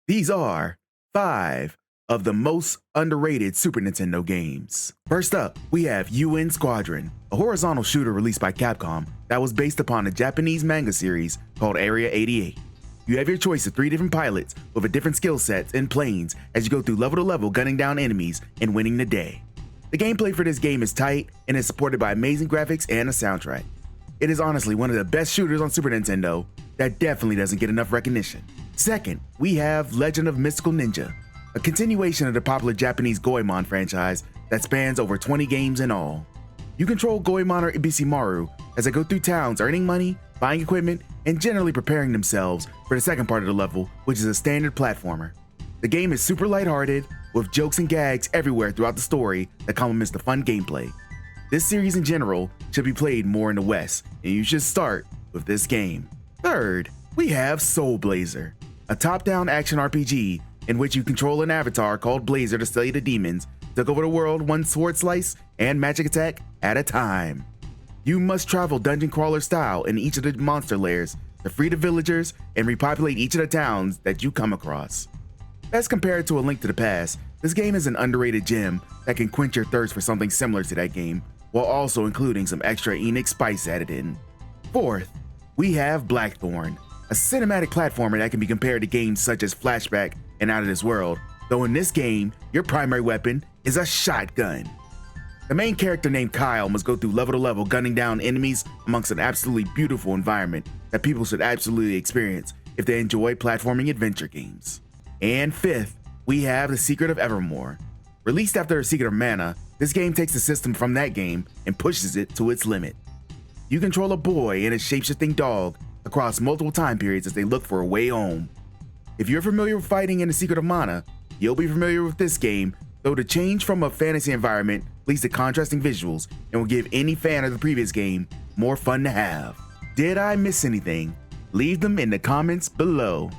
These are 5 of the most underrated Super Nintendo games. First up, we have UN Squadron, a horizontal shooter released by Capcom that was based upon a Japanese manga series called Area 88. You have your choice of 3 different pilots with a different skill sets and planes as you go through level to level gunning down enemies and winning the day. The gameplay for this game is tight and is supported by amazing graphics and a soundtrack. It is honestly one of the best shooters on Super Nintendo that definitely doesn't get enough recognition. Second, we have Legend of Mystical Ninja, a continuation of the popular Japanese Goemon franchise that spans over 20 games in all. You control Goemon or Ibisimaru as they go through towns earning money, buying equipment, and generally preparing themselves for the second part of the level, which is a standard platformer. The game is super lighthearted, with jokes and gags everywhere throughout the story that complements the fun gameplay. This series in general should be played more in the West, and you should start with this game. Third, we have Soul Blazer, a top-down action RPG in which you control an avatar called Blazer to slay the demons, take over the world one sword slice and magic attack at a time. You must travel dungeon crawler style in each of the monster lairs to free the villagers and repopulate each of the towns that you come across. As compared to A Link to the Past, this game is an underrated gem that can quench your thirst for something similar to that game, while also including some extra Enix spice added in. Fourth, we have Blackthorn, a cinematic platformer that can be compared to games such as Flashback and Out of This World, though in this game, your primary weapon is a shotgun. The main character named Kyle must go through level to level gunning down enemies amongst an absolutely beautiful environment that people should absolutely experience if they enjoy platforming adventure games. And fifth, we have The Secret of Evermore. Released after The Secret of Mana, this game takes the system from that game and pushes it to its limit. You control a boy and a shape-shifting dog across multiple time periods as they look for a way home. If you're familiar with fighting in The Secret of Mana, you'll be familiar with this game, though the change from a fantasy environment leads to contrasting visuals and will give any fan of the previous game more fun to have. Did I miss anything? Leave them in the comments below.